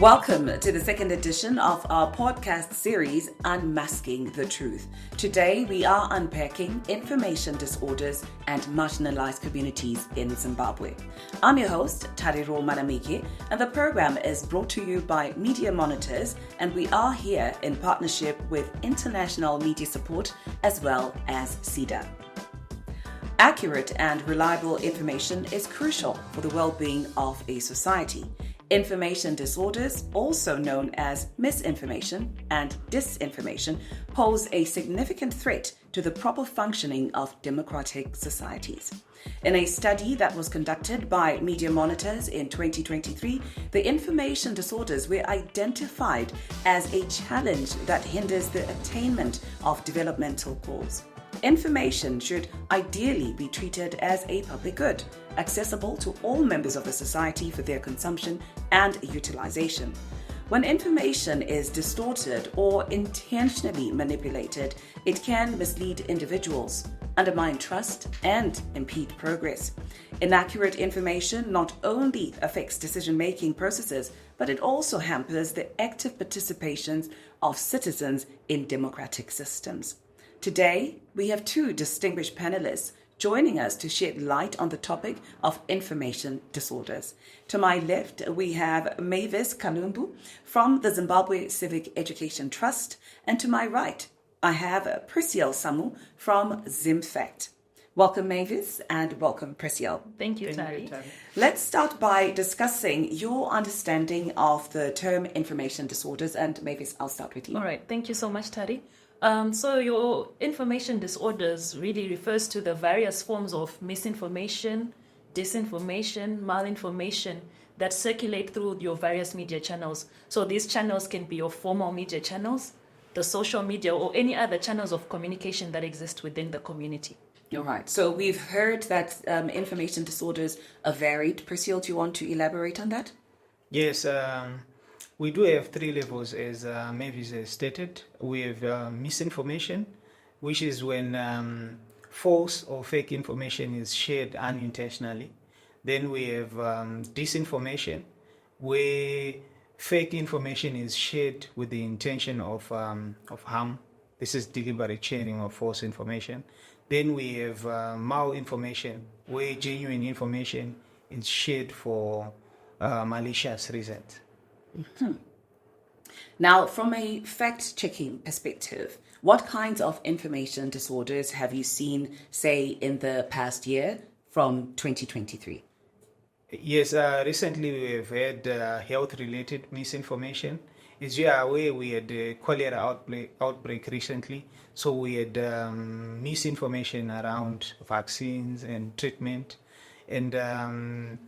Welcome to the second edition of our podcast series, Unmasking the Truth. Today, we are unpacking information disorders and marginalized communities in Zimbabwe. I'm your host, Tariro Manamiki, and the program is brought to you by Media Monitors, and we are here in partnership with International Media Support as well as CEDA. Accurate and reliable information is crucial for the well-being of a society. Information disorders, also known as misinformation and disinformation, pose a significant threat to the proper functioning of democratic societies. In a study that was conducted by Media Monitors in 2023, the information disorders were identified as a challenge that hinders the attainment of developmental goals. Information should ideally be treated as a public good, accessible to all members of the society for their consumption and utilization. When information is distorted or intentionally manipulated, it can mislead individuals, undermine trust, and impede progress. Inaccurate information not only affects decision-making processes, but it also hampers the active participation of citizens in democratic systems. Today, we have two distinguished panelists joining us to shed light on the topic of information disorders. To my left, we have Mavis Kalumbu from the Zimbabwe Civic Education Trust, and to my right, I have Prisiel Samu from ZimFact. Welcome, Mavis, and welcome, Prisiel. Thank you, Tari. Let's start by discussing your understanding of the term information disorders, and Mavis, I'll start with you. All right, thank you so much, Tari. So your information disorders really refers to the various forms of misinformation, disinformation, malinformation that circulate through your various media channels. So these channels can be your formal media channels, the social media, or any other channels of communication that exist within the community. All right. So we've heard that information disorders are varied. Priscilla, do you want to elaborate on that? Yes. We do have three levels, as Mavis has stated. We have misinformation, which is when false or fake information is shared unintentionally. Then we have disinformation, where fake information is shared with the intention of harm. This is deliberate sharing of false information. Then we have malinformation, where genuine information is shared for malicious reasons. Mm-hmm. Now, from a fact-checking perspective, what kinds of information disorders have you seen, say, in the past year from 2023? Yes, recently we have had health-related misinformation. As you are aware, we had a cholera outbreak recently, so we had misinformation around vaccines and treatment, and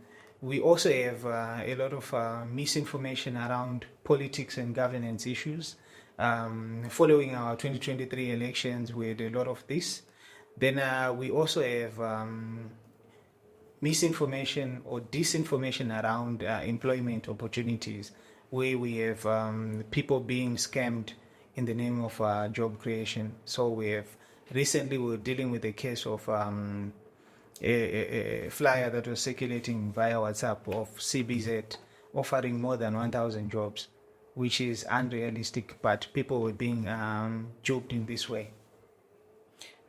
we also have a lot of misinformation around politics and governance issues. Following our 2023 elections, we had a lot of this. Then we also have misinformation or disinformation around employment opportunities, where we have people being scammed in the name of job creation. So we were dealing with a case of a flyer that was circulating via WhatsApp of CBZ offering more than 1,000 jobs, which is unrealistic, but people were being duped in this way.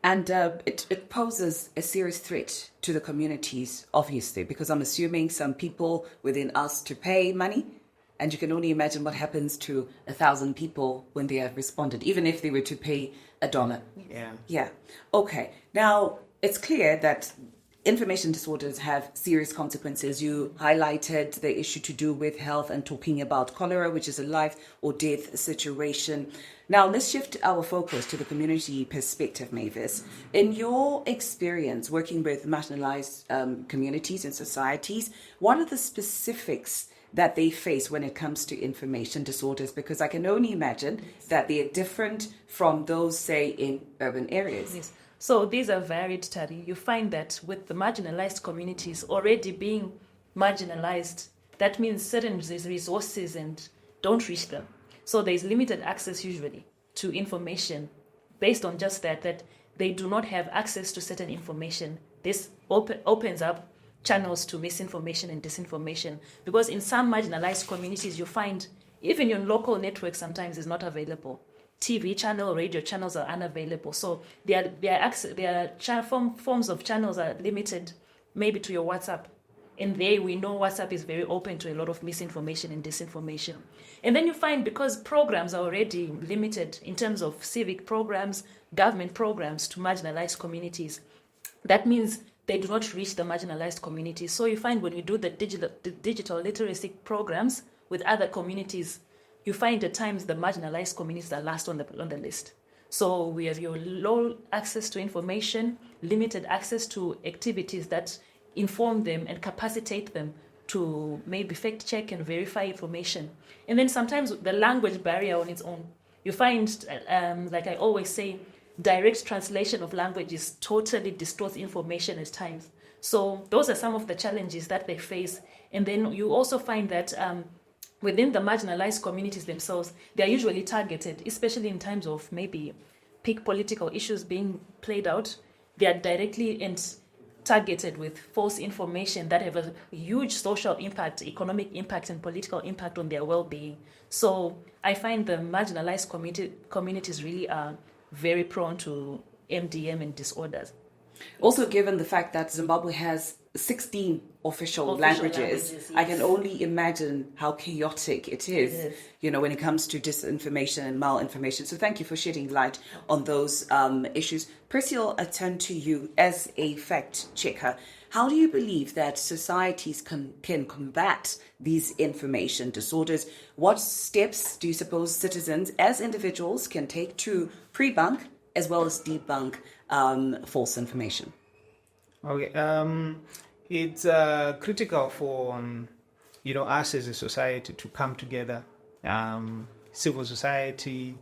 And it poses a serious threat to the communities, obviously, because I'm assuming some people within us to pay money, and you can only imagine what happens to 1,000 people when they have responded, even if they were to pay $1. Yeah. Okay. Now, it's clear that information disorders have serious consequences. You highlighted the issue to do with health and talking about cholera, which is a life or death situation. Now, let's shift our focus to the community perspective, Mavis. In your experience working with marginalized communities and societies, what are the specifics that they face when it comes to information disorders? Because I can only imagine that they are different from those, say, in urban areas. Yes. So these are varied, Tari. You find that with the marginalized communities already being marginalized, that means certain resources and don't reach them. So there's limited access usually to information based on just that they do not have access to certain information. This opens up channels to misinformation and disinformation. Because in some marginalized communities, you find even your local network sometimes is not available. TV channel, radio channels are unavailable. So forms of channels are limited maybe to your WhatsApp. And there we know WhatsApp is very open to a lot of misinformation and disinformation. And then you find because programs are already limited in terms of civic programs, government programs to marginalized communities, that means they do not reach the marginalized communities. So you find when you do the digital literacy programs with other communities, you find at times the marginalized communities are last on the list. So we have your low access to information, limited access to activities that inform them and capacitate them to maybe fact check and verify information. And then sometimes the language barrier on its own. You find, like I always say, direct translation of languages totally distorts information at times. So those are some of the challenges that they face. And then you also find that within the marginalized communities themselves, they are usually targeted, especially in times of maybe peak political issues being played out. They are directly and targeted with false information that have a huge social impact, economic impact, and political impact on their well-being. So I find the marginalized communities really are very prone to MDM and disorders. Also, given the fact that Zimbabwe has 16 official languages, I can only imagine how chaotic it is, when it comes to disinformation and malinformation. So thank you for shedding light on those issues. Percival, I turn to you as a fact checker. How do you believe that societies can combat these information disorders? What steps do you suppose citizens as individuals can take to pre-bunk as well as debunk false information? Okay, it's critical for us as a society to come together, civil society,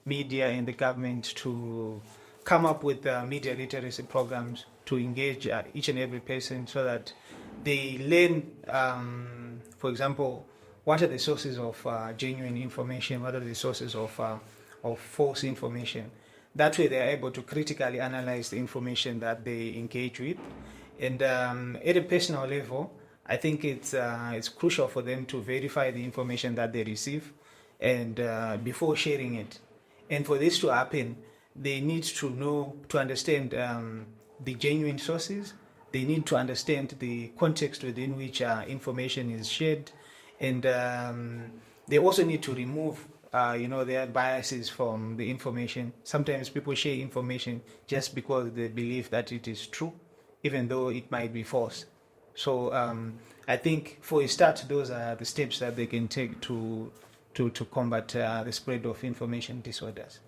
media, and the government to come up with media literacy programs to engage each and every person so that they learn, for example, what are the sources of genuine information, what are the sources of false information. That way they are able to critically analyze the information that they engage with. And at a personal level, I think it's crucial for them to verify the information that they receive and before sharing it. And for this to happen, they need to understand the genuine sources. They need to understand the context within which information is shared. And they also need to remove their biases from the information. Sometimes people share information just because they believe that it is true, even though it might be false. So I think for a start, those are the steps that they can take to combat the spread of information disorders.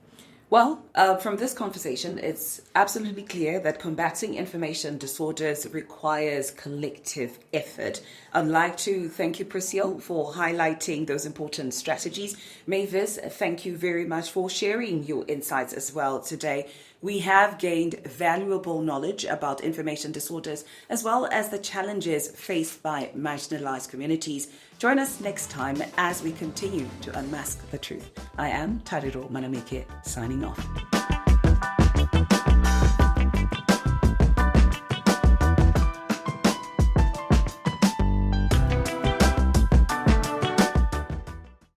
Well, from this conversation, it's absolutely clear that combating information disorders requires collective effort. I'd like to thank you, Percival, for highlighting those important strategies. Mavis, thank you very much for sharing your insights as well today. We have gained valuable knowledge about information disorders as well as the challenges faced by marginalized communities. Join us next time as we continue to unmask the truth. I am Tariro Manameke, signing off.